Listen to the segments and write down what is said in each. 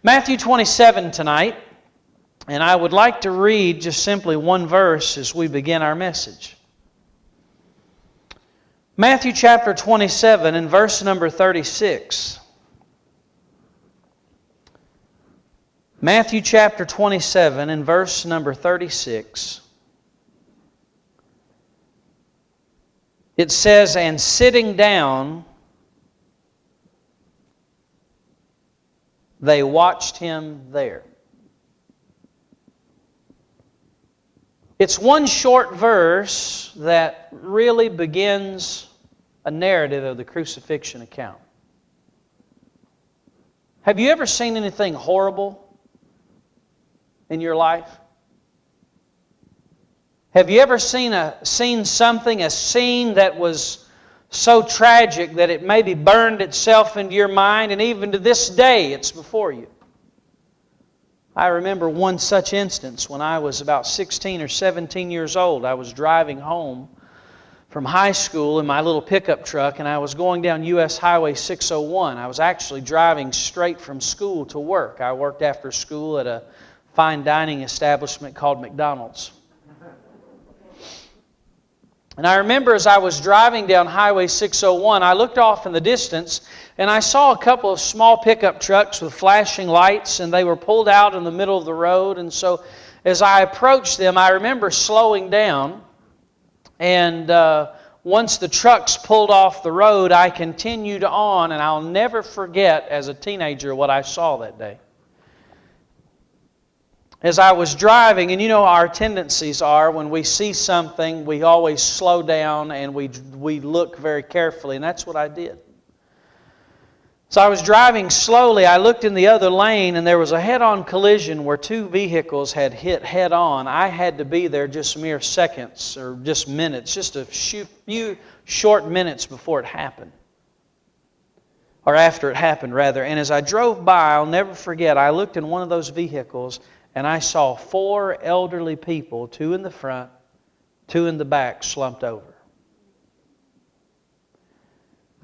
Matthew 27 tonight, and I would like to read just simply one verse as we begin our message. Matthew chapter 27 and verse number 36. Matthew chapter 27 and verse number 36. It says, "And sitting down, they watched him there." It's one short verse that really begins a narrative of the crucifixion account. Have you ever seen anything horrible in your life? Have you ever seen a scene that was so tragic that it maybe burned itself into your mind, and even to this day it's before you? I remember one such instance when I was about 16 or 17 years old. I was driving home from high school in my little pickup truck, and I was going down U.S. Highway 601. I was actually driving straight from school to work. I worked after school at a fine dining establishment called McDonald's. And I remember as I was driving down Highway 601, I looked off in the distance and I saw a couple of small pickup trucks with flashing lights, and they were pulled out in the middle of the road. And so as I approached them, I remember slowing down, and once the trucks pulled off the road, I continued on, and I'll never forget as a teenager what I saw that day. As I was driving, and you know our tendencies are, when we see something, we always slow down and we look very carefully, and that's what I did. So I was driving slowly. I looked in the other lane, and there was a head-on collision where two vehicles had hit head-on. I had to be there just mere seconds, or just minutes, just a few short minutes before it happened. Or after it happened, rather. And as I drove by, I'll never forget, I looked in one of those vehicles, and I saw four elderly people, two in the front, two in the back, slumped over.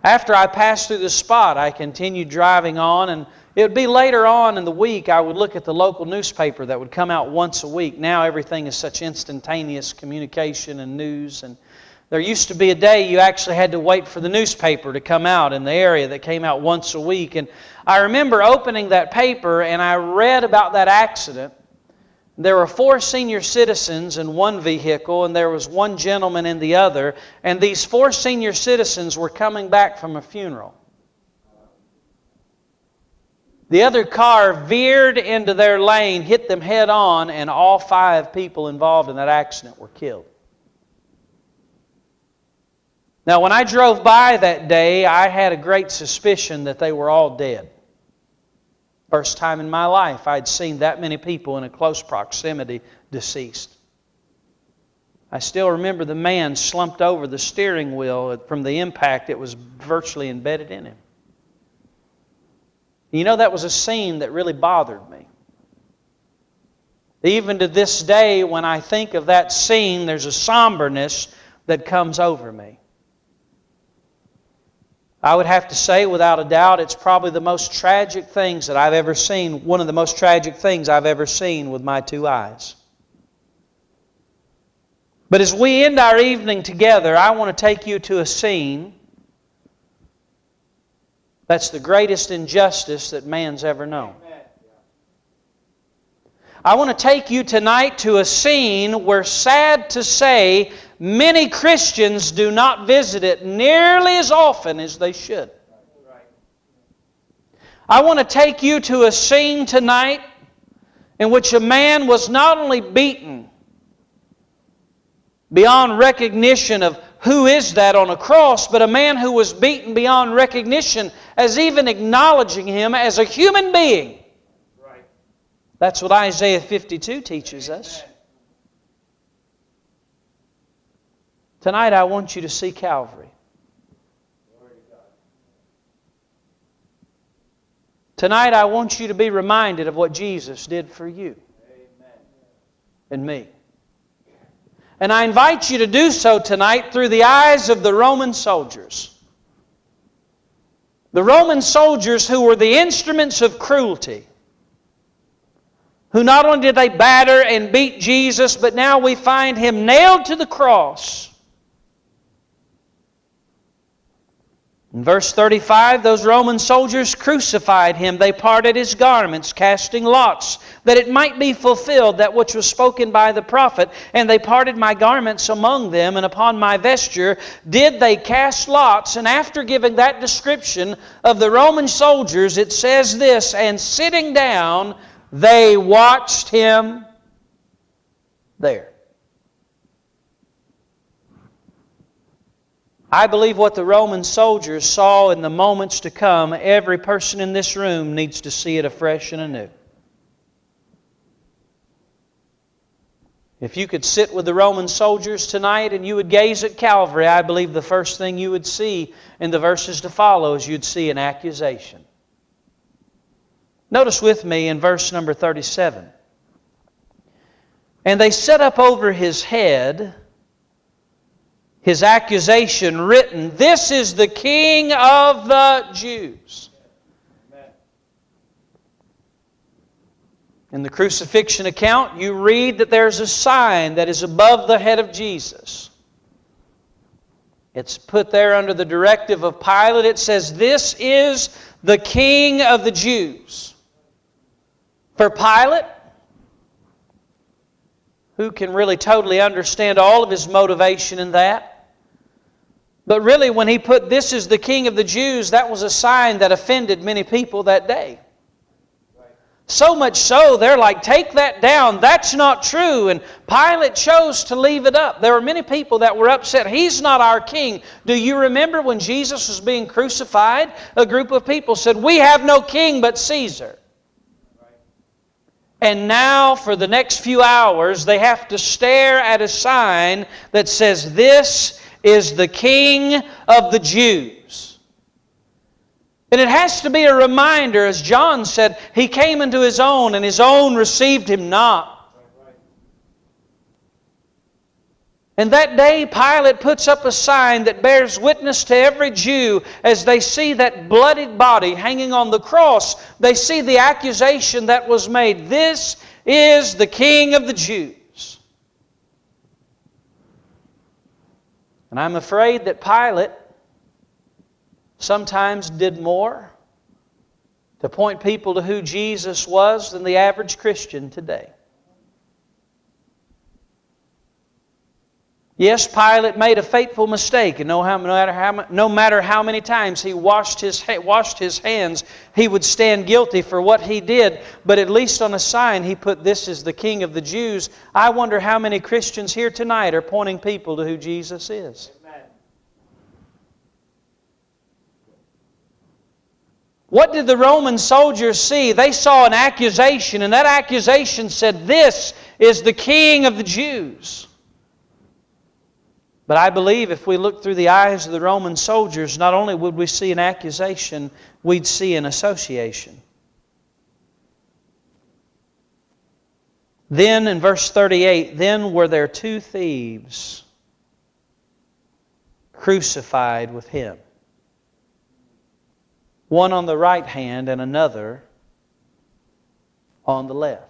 After I passed through the spot, I continued driving on, and it would be later on in the week I would look at the local newspaper that would come out once a week. Now everything is such instantaneous communication and news, and there used to be a day you actually had to wait for the newspaper to come out in the area that came out once a week. And I remember opening that paper, and I read about that accident. There were four senior citizens in one vehicle, and there was one gentleman in the other, and these four senior citizens were coming back from a funeral. The other car veered into their lane, hit them head on, and all five people involved in that accident were killed. Now, when I drove by that day, I had a great suspicion that they were all dead. First time in my life I'd seen that many people in a close proximity deceased. I still remember the man slumped over the steering wheel from the impact. It was virtually embedded in him. You know, that was a scene that really bothered me. Even to this day, when I think of that scene, there's a somberness that comes over me. I would have to say, without a doubt, it's probably the most tragic things that I've ever seen, one of the most tragic things I've ever seen with my two eyes. But as we end our evening together, I want to take you to a scene that's the greatest injustice that man's ever known. I want to take you tonight to a scene where, sad to say, many Christians do not visit it nearly as often as they should. I want to take you to a scene tonight in which a man was not only beaten beyond recognition of who is that on a cross, but a man who was beaten beyond recognition as even acknowledging him as a human being. That's what Isaiah 52 teaches us. Tonight I want you to see Calvary. Tonight I want you to be reminded of what Jesus did for you and me. And I invite you to do so tonight through the eyes of the Roman soldiers. The Roman soldiers who were the instruments of cruelty. who not only did they batter and beat Jesus, but now we find Him nailed to the cross. In verse 35, those Roman soldiers crucified Him. They parted His garments, casting lots, that it might be fulfilled that which was spoken by the prophet. And they parted my garments among them, and upon my vesture did they cast lots. And after giving that description of the Roman soldiers, it says this, and sitting down, they watched Him there. I believe what the Roman soldiers saw in the moments to come, every person in this room needs to see it afresh and anew. If you could sit with the Roman soldiers tonight and you would gaze at Calvary, I believe the first thing you would see in the verses to follow is you'd see an accusation. Notice with me in verse number 37. And they set up over His head His accusation written, "This is the King of the Jews." In the crucifixion account, you read that there's a sign that is above the head of Jesus. It's put there under the directive of Pilate. It says, "This is the King of the Jews." For Pilate, who can really totally understand all of his motivation in that? But really, when he put, "This is the King of the Jews," that was a sign that offended many people that day. So much so, they're like, "Take that down. That's not true." And Pilate chose to leave it up. There were many people that were upset. "He's not our king." Do you remember when Jesus was being crucified? A group of people said, "We have no king but Caesar." And now, for the next few hours, they have to stare at a sign that says, "This is the King of the Jews." And it has to be a reminder, as John said, He came into His own, and His own received Him not. And that day, Pilate puts up a sign that bears witness to every Jew as they see that bloodied body hanging on the cross. They see the accusation that was made, "This is the King of the Jews." And I'm afraid that Pilate sometimes did more to point people to who Jesus was than the average Christian today. Yes, Pilate made a fateful mistake, and no matter how many times he washed his hands, he would stand guilty for what he did. But at least on a sign he put, "This is the King of the Jews." I wonder how many Christians here tonight are pointing people to who Jesus is. Amen. What did the Roman soldiers see? They saw an accusation, and that accusation said, "This is the King of the Jews." But I believe if we look through the eyes of the Roman soldiers, not only would we see an accusation, we'd see an association. Then in verse 38, "Then were there two thieves crucified with Him, one on the right hand and another on the left."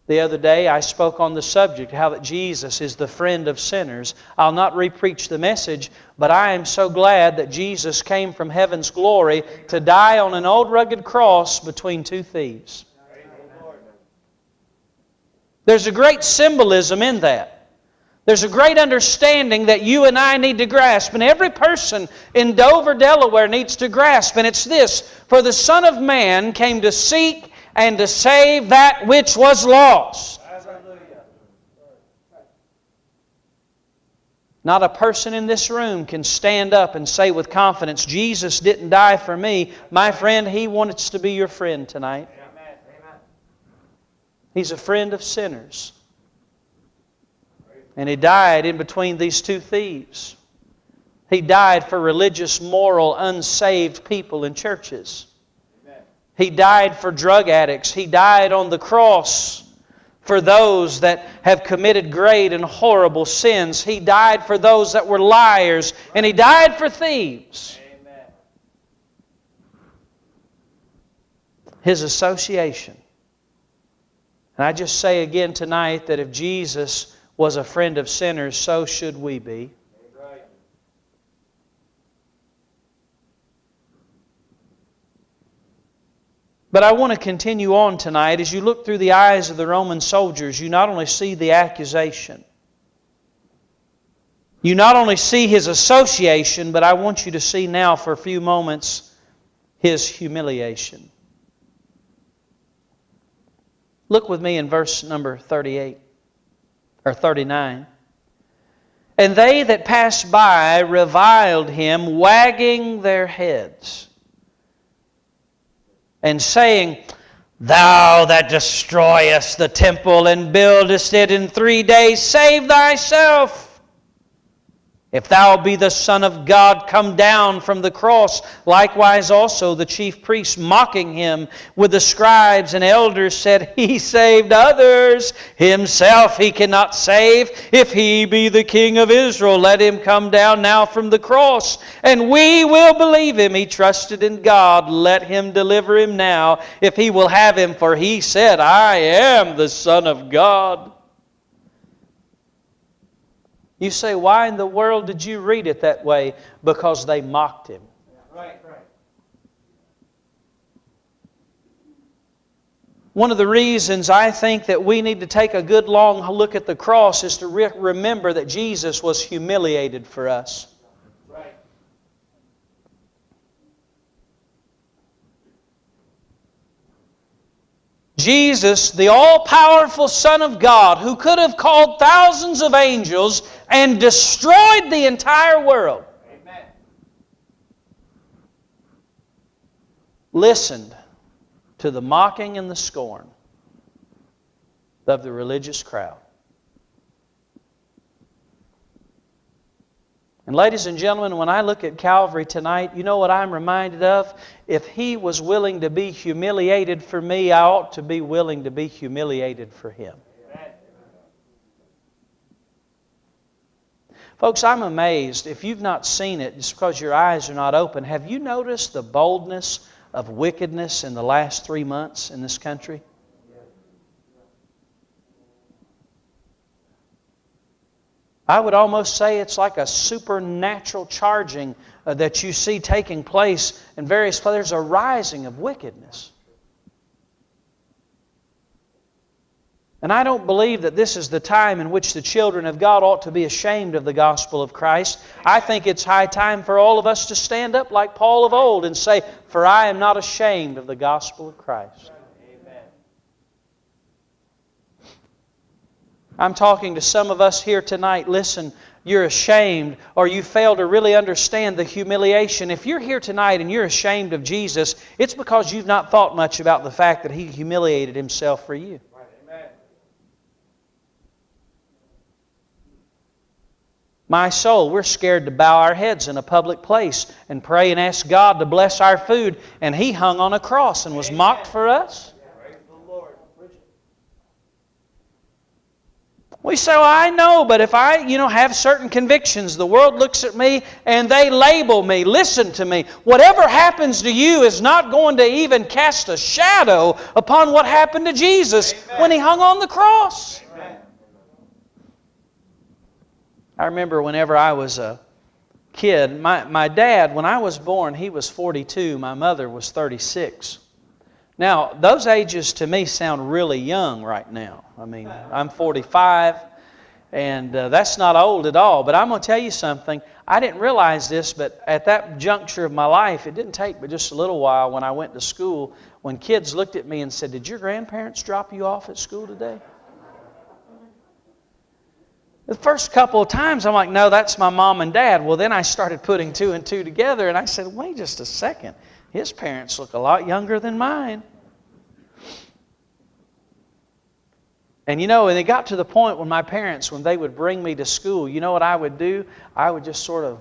The other day I spoke on the subject, how that Jesus is the friend of sinners. I'll not repreach the message, but I am so glad that Jesus came from heaven's glory to die on an old rugged cross between two thieves. There's a great symbolism in that. There's a great understanding that you and I need to grasp, and every person in Dover, Delaware needs to grasp, and it's this: "For the Son of Man came to seek and to save that which was lost." Not a person in this room can stand up and say with confidence, "Jesus didn't die for me." My friend, He wants to be your friend tonight. He's a friend of sinners. And He died in between these two thieves. He died for religious, moral, unsaved people in churches. He died for drug addicts. He died on the cross for those that have committed great and horrible sins. He died for those that were liars. And He died for thieves. Amen. His association. And I just say again tonight that if Jesus was a friend of sinners, so should we be. But I want to continue on tonight. As you look through the eyes of the Roman soldiers, you not only see the accusation, you not only see his association, but I want you to see now for a few moments his humiliation. Look with me in verse number 38 or 39. And they that passed by reviled him, wagging their heads, and saying, Thou that destroyest the temple and buildest it in 3 days, save thyself. If thou be the Son of God, come down from the cross. Likewise also the chief priests, mocking him with the scribes and elders, said, He saved others, himself he cannot save. If he be the King of Israel, let him come down now from the cross, and we will believe him. He trusted in God, let him deliver him now, if he will have him. For he said, I am the Son of God. You say, why in the world did you read it that way? Because they mocked him. Right. One of the reasons I think that we need to take a good long look at the cross is to remember that Jesus was humiliated for us. Right. Jesus, the all-powerful Son of God, who could have called thousands of angels and destroyed the entire world, Amen. listened to the mocking and the scorn of the religious crowd. And ladies and gentlemen, when I look at Calvary tonight, you know what I'm reminded of? If He was willing to be humiliated for me, I ought to be willing to be humiliated for Him. Amen. Folks, I'm amazed. If you've not seen it, just because your eyes are not open, have you noticed the boldness of wickedness in the last 3 months in this country? I would almost say it's like a supernatural charging that you see taking place in various places. There's a rising of wickedness. And I don't believe that this is the time in which the children of God ought to be ashamed of the gospel of Christ. I think it's high time for all of us to stand up like Paul of old and say, For I am not ashamed of the gospel of Christ. I'm talking to some of us here tonight. Listen, you're ashamed or you fail to really understand the humiliation. If you're here tonight and you're ashamed of Jesus, it's because you've not thought much about the fact that He humiliated Himself for you. Amen. My soul, we're scared to bow our heads in a public place and pray and ask God to bless our food. And He hung on a cross and was mocked for us. We say, well, I know, but if I, have certain convictions, the world looks at me and they label me. Listen to me. Whatever happens to you is not going to even cast a shadow upon what happened to Jesus when He hung on the cross. Amen. I remember whenever I was a kid, my dad, when I was born, he was 42. My mother was 36. Now, those ages to me sound really young right now. I mean, I'm 45, and that's not old at all. But I'm going to tell you something. I didn't realize this, but at that juncture of my life, it didn't take but just a little while when I went to school, when kids looked at me and said, Did your grandparents drop you off at school today? The first couple of times, I'm like, no, that's my mom and dad. Well, then I started putting two and two together, and I said, wait just a second. His parents look a lot younger than mine. And and it got to the point when my parents, when they would bring me to school, you know what I would do? I would just sort of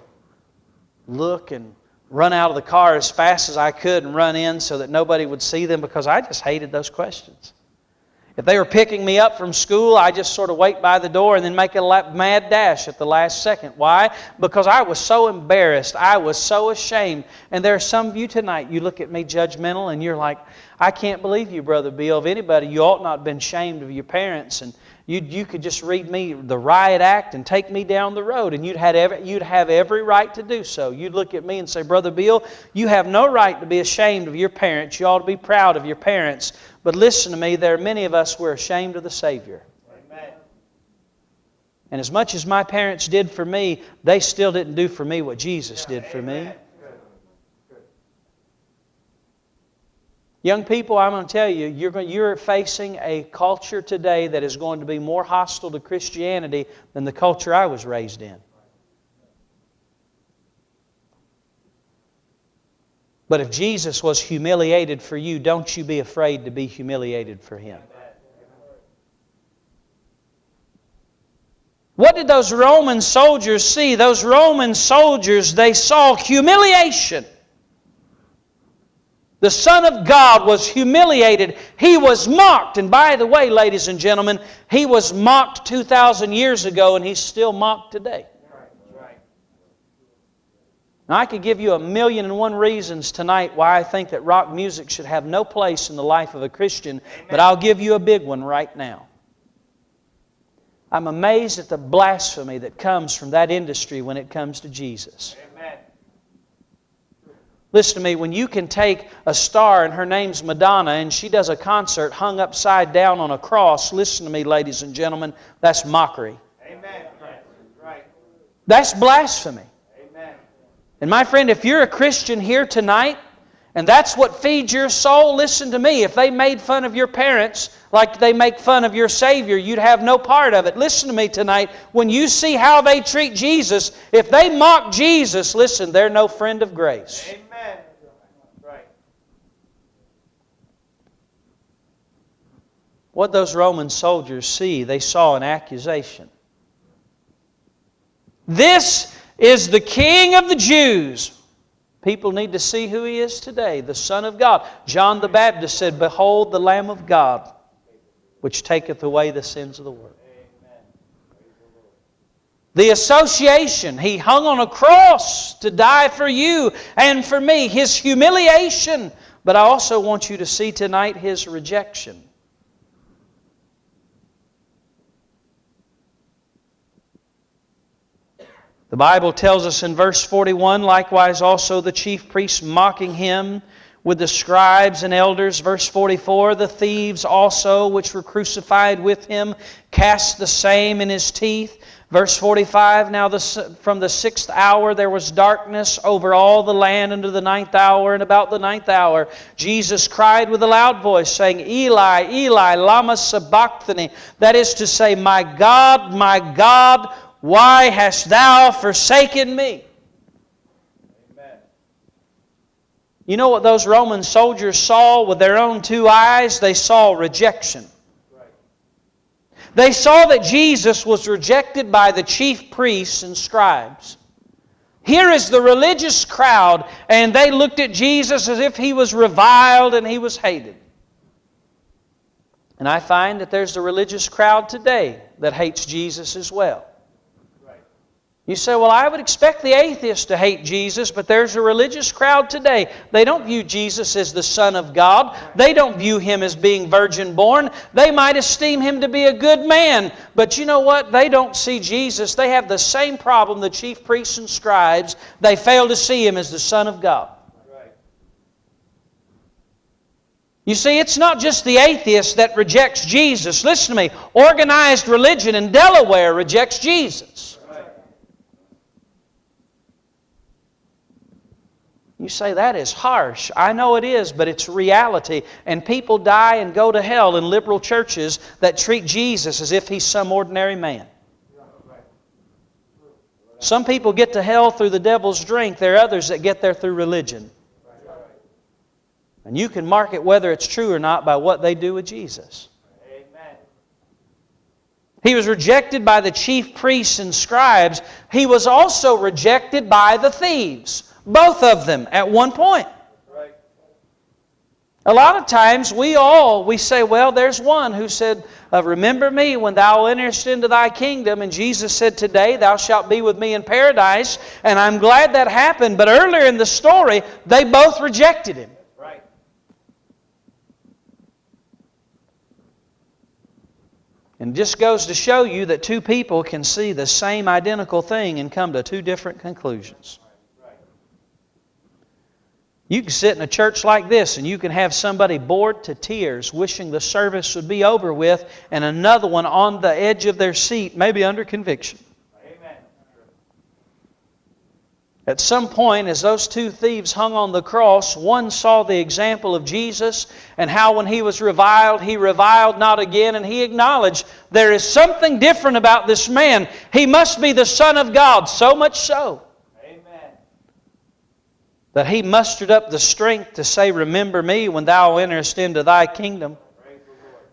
look and run out of the car as fast as I could and run in so that nobody would see them, because I just hated those questions. If they were picking me up from school, I just sort of wait by the door and then make a mad dash at the last second. Why? Because I was so embarrassed. I was so ashamed. And there are some of you tonight, you look at me judgmental and you're like, I can't believe you, Brother Beal. If anybody, you ought not have been ashamed of your parents. And you could just read me the riot act and take me down the road. And you'd have every right to do so. You'd look at me and say, Brother Beal, you have no right to be ashamed of your parents. You ought to be proud of your parents. But listen to me, there are many of us who are ashamed of the Savior. Amen. And as much as my parents did for me, they still didn't do for me what Jesus did for me. Young people, I'm going to tell you, you're facing a culture today that is going to be more hostile to Christianity than the culture I was raised in. But if Jesus was humiliated for you, don't you be afraid to be humiliated for Him. What did those Roman soldiers see? Those Roman soldiers, they saw humiliation. The Son of God was humiliated. He was mocked. And by the way, ladies and gentlemen, He was mocked 2,000 years ago and He's still mocked today. Now, I could give you 1,000,001 reasons tonight why I think that rock music should have no place in the life of a Christian, but I'll give you a big one right now. I'm amazed at the blasphemy that comes from that industry when it comes to Jesus. Amen. Listen to me, when you can take a star and her name's Madonna and she does a concert hung upside down on a cross, listen to me, ladies and gentlemen, that's mockery. Amen. Right. That's blasphemy. And my friend, if you're a Christian here tonight, and that's what feeds your soul, listen to me. If they made fun of your parents like they make fun of your Savior, you'd have no part of it. Listen to me tonight. When you see how they treat Jesus, if they mock Jesus, listen, they're no friend of grace. Amen. Right. What those Roman soldiers see, they saw an accusation. This is the King of the Jews. People need to see who He is today, the Son of God. John the Baptist said, Behold the Lamb of God, which taketh away the sins of the world. The association, He hung on a cross to die for you and for me. His humiliation. But I also want you to see tonight His rejection. The Bible tells us in verse 41, likewise also the chief priests mocking Him with the scribes and elders. Verse 44, the thieves also which were crucified with Him cast the same in His teeth. Verse 45, now from the 6th hour there was darkness over all the land unto the 9th hour, and about the 9th hour Jesus cried with a loud voice, saying, Eli, Eli, lama sabachthani. That is to say, my God, why hast Thou forsaken me? Amen. You know what those Roman soldiers saw with their own two eyes? They saw rejection. Right. They saw that Jesus was rejected by the chief priests and scribes. Here is the religious crowd, and they looked at Jesus as if He was reviled and He was hated. And I find that there's a religious crowd today that hates Jesus as well. You say, well, I would expect the atheist to hate Jesus, but there's a religious crowd today. They don't view Jesus as the Son of God. They don't view Him as being virgin born. They might esteem Him to be a good man. But you know what? They don't see Jesus. They have the same problem, the chief priests and scribes. They fail to see Him as the Son of God. You see, it's not just the atheist that rejects Jesus. Listen to me. Organized religion in Delaware rejects Jesus. You say, that is harsh. I know it is, but it's reality. And people die and go to hell in liberal churches that treat Jesus as if He's some ordinary man. Some people get to hell through the devil's drink. There are others that get there through religion. And you can mark it whether it's true or not by what they do with Jesus. Amen. He was rejected by the chief priests and scribes. He was also rejected by the thieves. Both of them at one point. Right. A lot of times we say, well, there's one who said, remember me when thou enterest into thy kingdom. And Jesus said, today thou shalt be with me in paradise. And I'm glad that happened. But earlier in the story, they both rejected Him. Right. And it just goes to show you that two people can see the same identical thing and come to two different conclusions. You can sit in a church like this and you can have somebody bored to tears wishing the service would be over with, and another one on the edge of their seat, maybe under conviction. Amen. At some point, as those two thieves hung on the cross, one saw the example of Jesus and how when He was reviled, He reviled not again, and he acknowledged there is something different about this man. He must be the Son of God, so much so that he mustered up the strength to say, remember me when thou enterest into thy kingdom.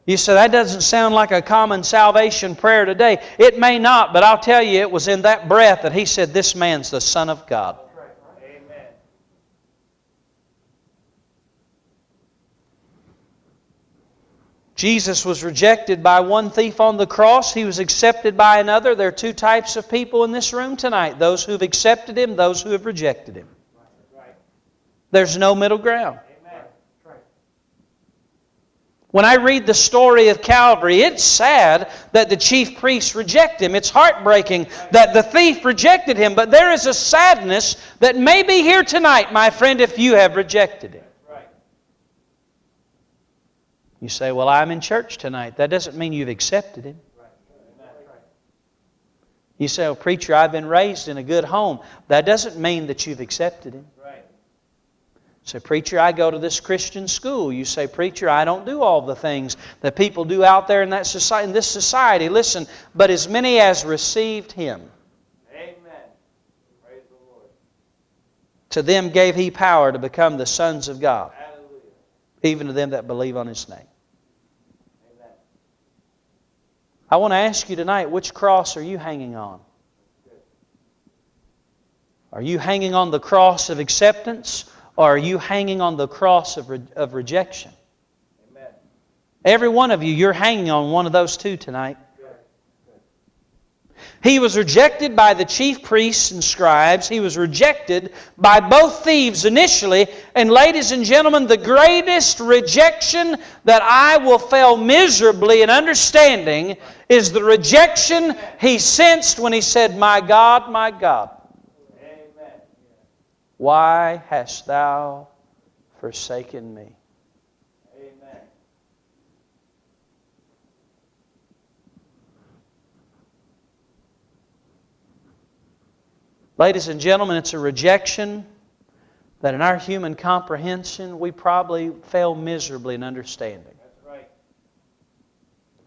You say, that doesn't sound like a common salvation prayer today. It may not, but I'll tell you, it was in that breath that he said, this man's the Son of God. Amen. Jesus was rejected by one thief on the cross. He was accepted by another. There are two types of people in this room tonight. Those who have accepted Him, those who have rejected Him. There's no middle ground. Amen. When I read the story of Calvary, it's sad that the chief priests reject Him. It's heartbreaking that the thief rejected Him. But there is a sadness that may be here tonight, my friend, if you have rejected Him. Right. You say, well, I'm in church tonight. That doesn't mean you've accepted Him. You say, well, preacher, I've been raised in a good home. That doesn't mean that you've accepted Him. Say, preacher, I go to this Christian school. You say, preacher, I don't do all the things that people do out there in that society, in this society. Listen, but as many as received Him, Amen. Praise the Lord. to them gave He power to become the sons of God, Hallelujah. even to them that believe on His name. Amen. I want to ask you tonight, which cross are you hanging on? Are you hanging on the cross of acceptance? Or are you hanging on the cross of rejection? Amen. Every one of you, you're hanging on one of those two tonight. He was rejected by the chief priests and scribes. He was rejected by both thieves initially. And ladies and gentlemen, the greatest rejection that I will fail miserably in understanding is the rejection he sensed when he said, my God, my God, why hast thou forsaken me? Amen. Ladies and gentlemen, it's a rejection that in our human comprehension we probably fail miserably in understanding. That's right.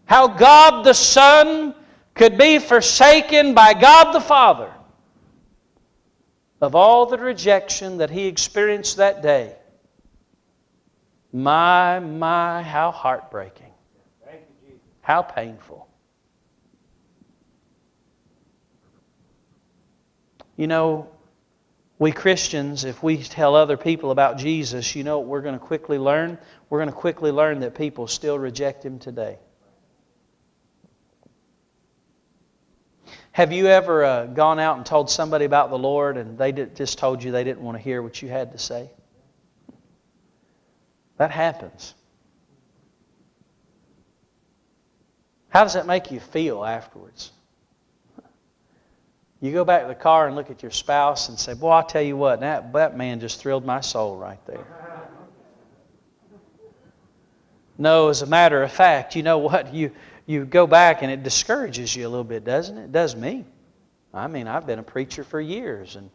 How God the Son could be forsaken by God the Father. Of all the rejection that He experienced that day, my, how heartbreaking. Thank you, Jesus. How painful. You know, we Christians, if we tell other people about Jesus, you know what we're going to quickly learn? We're going to quickly learn that people still reject Him today. Have you ever gone out and told somebody about the Lord and they just told you they didn't want to hear what you had to say? That happens. How does that make you feel afterwards? You go back to the car and look at your spouse and say, boy, I'll tell you what, that man just thrilled my soul right there. No, as a matter of fact, you know what? You go back and it discourages you a little bit, doesn't it? It does me. I mean, I've been a preacher for years, and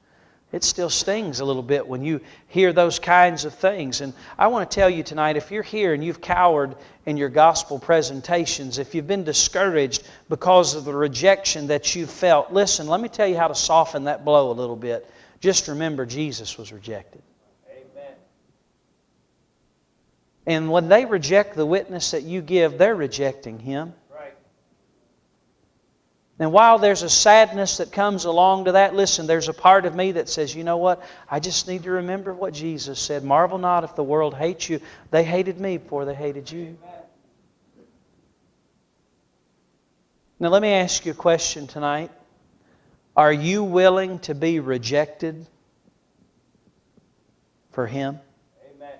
it still stings a little bit when you hear those kinds of things. And I want to tell you tonight, if you're here and you've cowered in your gospel presentations, if you've been discouraged because of the rejection that you felt, listen, let me tell you how to soften that blow a little bit. Just remember, Jesus was rejected. Amen. And when they reject the witness that you give, they're rejecting Him. Right. And while there's a sadness that comes along to that, listen, there's a part of me that says, you know what? I just need to remember what Jesus said. Marvel not if the world hates you. They hated me before they hated you. Now let me ask you a question tonight. Are you willing to be rejected for Him? Amen.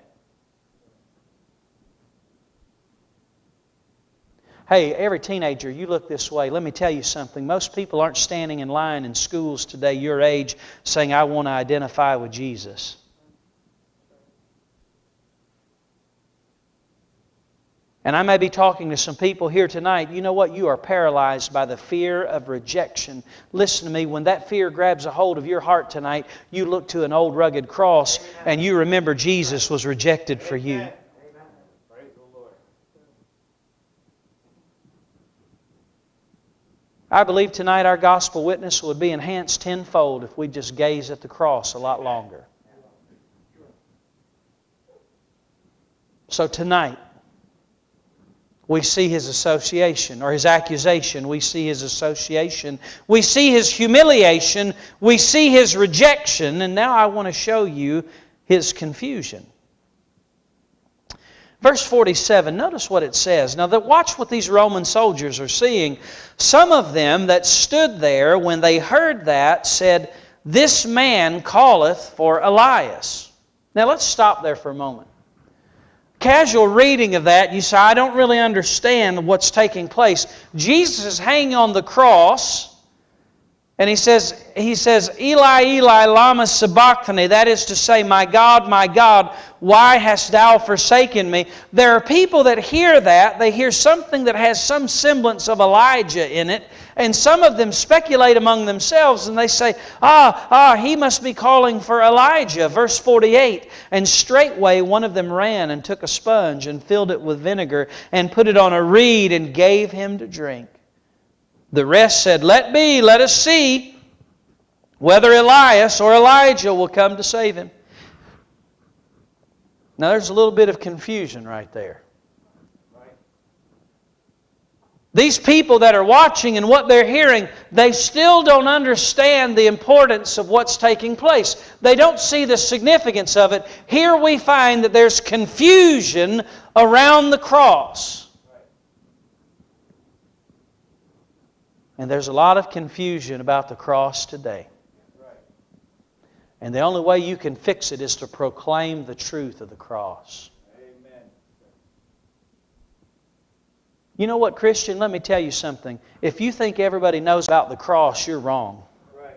Hey, every teenager, you look this way. Let me tell you something. Most people aren't standing in line in schools today, your age, saying, I want to identify with Jesus. And I may be talking to some people here tonight. You know what? You are paralyzed by the fear of rejection. Listen to me. When that fear grabs a hold of your heart tonight, you look to an old rugged cross and you remember Jesus was rejected for you. Amen. Praise the Lord. I believe tonight our gospel witness would be enhanced tenfold if we just gaze at the cross a lot longer. So tonight, we see His association, or His accusation. We see His association. We see His humiliation. We see His rejection. And now I want to show you His confusion. Verse 47, notice what it says. Now, watch what these Roman soldiers are seeing. Some of them that stood there, when they heard that, said, This man calleth for Elias. Now, let's stop there for a moment. Casual reading of that, you say, I don't really understand what's taking place. Jesus is hanging on the cross, and He says, Eli, Eli, lama sabachthani. That is to say, my God, why hast Thou forsaken me? There are people that hear that. They hear something that has some semblance of Elijah in it, and some of them speculate among themselves, and they say, he must be calling for Elijah. Verse 48, and straightway one of them ran and took a sponge and filled it with vinegar and put it on a reed and gave him to drink. The rest said, Let be, let us see whether Elias or Elijah will come to save him. Now there's a little bit of confusion right there. These people that are watching and what they're hearing, they still don't understand the importance of what's taking place. They don't see the significance of it. Here we find that there's confusion around the cross. And there's a lot of confusion about the cross today. And the only way you can fix it is to proclaim the truth of the cross. Amen. You know what, Christian? Let me tell you something. If you think everybody knows about the cross, you're wrong. Right.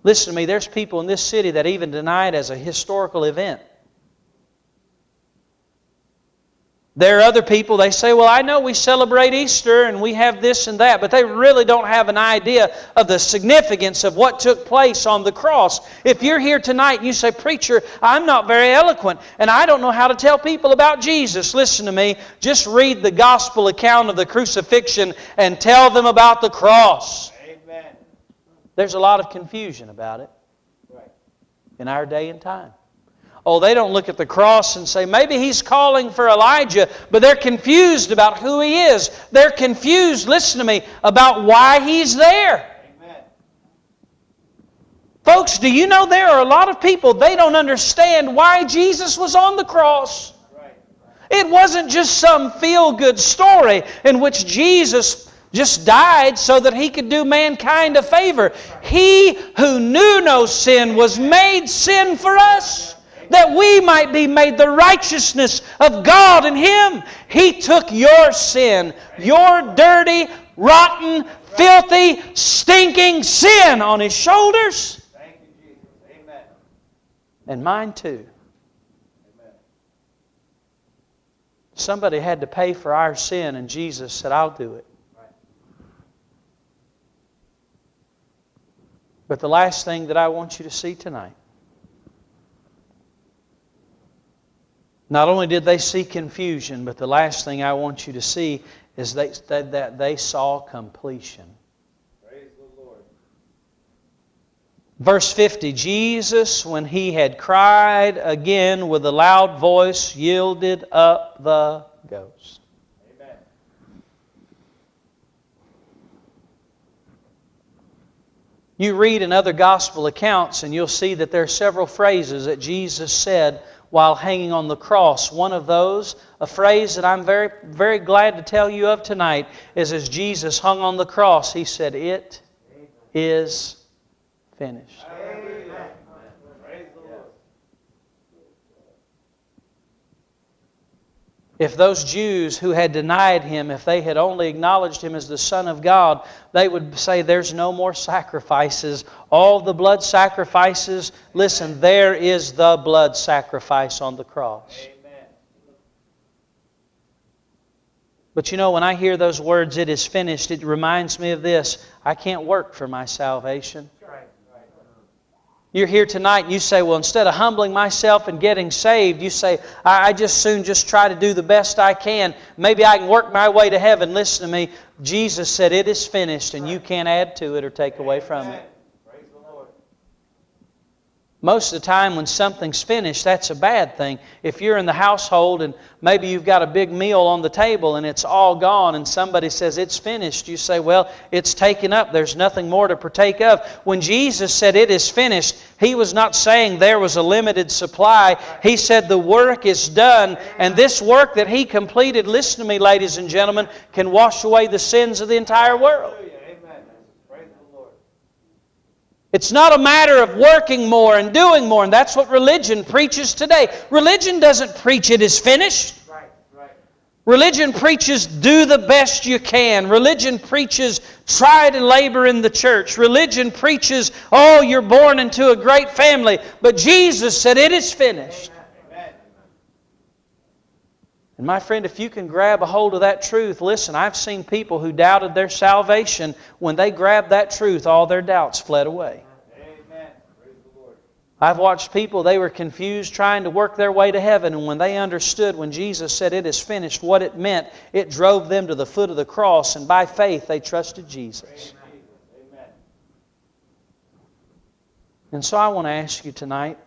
Listen to me, there's people in this city that even deny it as a historical event. There are other people, they say, well, I know we celebrate Easter and we have this and that, but they really don't have an idea of the significance of what took place on the cross. If you're here tonight and you say, Preacher, I'm not very eloquent and I don't know how to tell people about Jesus, listen to me, just read the gospel account of the crucifixion and tell them about the cross. Amen. There's a lot of confusion about it Right. in our day and time. Oh, they don't look at the cross and say, maybe He's calling for Elijah, but they're confused about who He is. They're confused, listen to me, about why He's there. Amen. Folks, do you know there are a lot of people, they don't understand why Jesus was on the cross. Right. It wasn't just some feel-good story in which Jesus just died so that He could do mankind a favor. He who knew no sin was made sin for us, that we might be made the righteousness of God in Him. He took your sin, your dirty, rotten, filthy, stinking sin on His shoulders. Thank you, Jesus. Amen. And mine too. Amen. Somebody had to pay for our sin, and Jesus said, I'll do it. Right. But the last thing that I want you to see tonight, not only did they see confusion, but the last thing I want you to see is that they saw completion. Praise the Lord. Verse 50, Jesus, when He had cried again with a loud voice, yielded up the ghost. Amen. You read in other gospel accounts and you'll see that there are several phrases that Jesus said while hanging on the cross. One of those, a phrase that I'm very, very glad to tell you of tonight, is as Jesus hung on the cross, He said, "It is finished." Amen. Praise the Lord. If those Jews who had denied Him, if they had only acknowledged Him as the Son of God, they would say, "There's no more sacrifices. All the blood sacrifices." Listen, there is the blood sacrifice on the cross. Amen. But you know, when I hear those words, "It is finished," it reminds me of this. I can't work for my salvation. You're here tonight and you say, well, instead of humbling myself and getting saved, you say, I just soon just try to do the best I can. Maybe I can work my way to heaven. Listen to me. Jesus said, "It is finished," and you can't add to it or take away from it. Praise the Lord. Most of the time when something's finished, that's a bad thing. If you're in the household and maybe you've got a big meal on the table and it's all gone and somebody says it's finished, you say, well, it's taken up. There's nothing more to partake of. When Jesus said it is finished, He was not saying there was a limited supply. He said the work is done, and this work that He completed, listen to me, ladies and gentlemen, can wash away the sins of the entire world. Hallelujah. Amen. Praise the Lord. It's not a matter of working more and doing more, and that's what religion preaches today. Religion doesn't preach it is finished. Right. Religion preaches do the best you can. Religion preaches try to labor in the church. Religion preaches, oh, you're born into a great family. But Jesus said it is finished. Amen. And my friend, if you can grab a hold of that truth, listen, I've seen people who doubted their salvation. When they grabbed that truth, all their doubts fled away. Amen. Praise the Lord. I've watched people, they were confused trying to work their way to heaven, and when they understood when Jesus said it is finished, what it meant, it drove them to the foot of the cross, and by faith they trusted Jesus. Amen. And so I want to ask you tonight,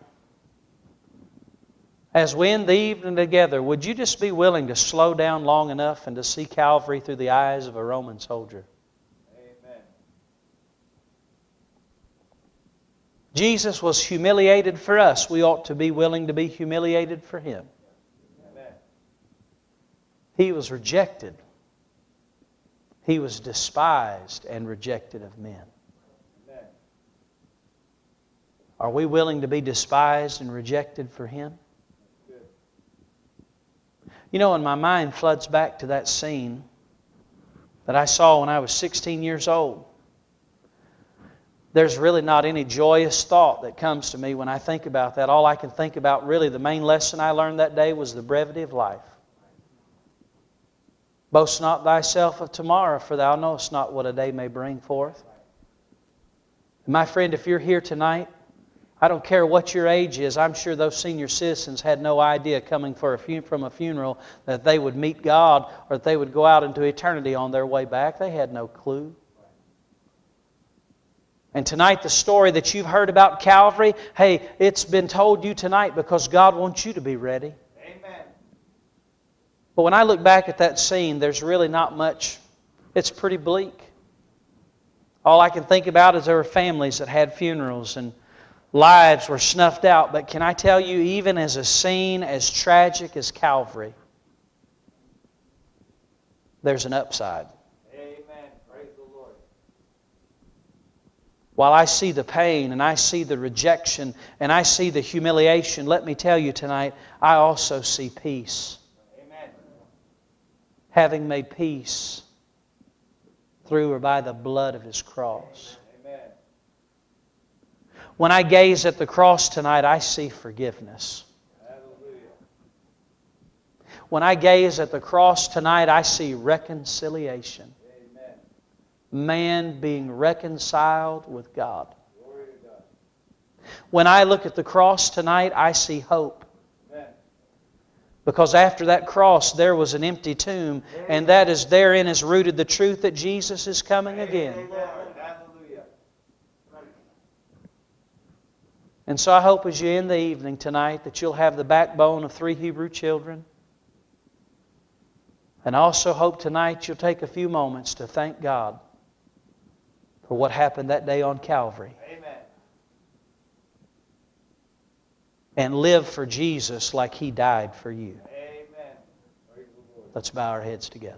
as we end the evening together, would you just be willing to slow down long enough and to see Calvary through the eyes of a Roman soldier? Amen. Jesus was humiliated for us. We ought to be willing to be humiliated for Him. Amen. He was rejected. He was despised and rejected of men. Amen. Are we willing to be despised and rejected for Him? Good. You know, and my mind floods back to that scene that I saw when I was 16 years old. There's really not any joyous thought that comes to me when I think about that. All I can think about, really, the main lesson I learned that day was the brevity of life. Boast not thyself of tomorrow, for thou knowest not what a day may bring forth. And my friend, if you're here tonight, I don't care what your age is, I'm sure those senior citizens had no idea coming from a funeral that they would meet God or that they would go out into eternity on their way back. They had no clue. And tonight, the story that you've heard about Calvary, hey, it's been told you tonight because God wants you to be ready. Amen. But when I look back at that scene, there's really not much. It's pretty bleak. All I can think about is there were families that had funerals and lives were snuffed out. But can I tell you, even as a scene as tragic as Calvary, there's an upside. While I see the pain and I see the rejection and I see the humiliation, let me tell you tonight, I also see peace. Amen. Having made peace through or by the blood of His cross. Amen. When I gaze at the cross tonight, I see forgiveness. Hallelujah. When I gaze at the cross tonight, I see reconciliation. Man being reconciled with God. Glory to God. When I look at the cross tonight, I see hope. Amen. Because after that cross, there was an empty tomb, and that is therein is rooted the truth that Jesus is coming again. Hallelujah. And so I hope as you end the evening tonight that you'll have the backbone of 3 Hebrew children. And I also hope tonight you'll take a few moments to thank God for what happened that day on Calvary. Amen. And live for Jesus like He died for you. Amen. Praise the Lord. Let's bow our heads together.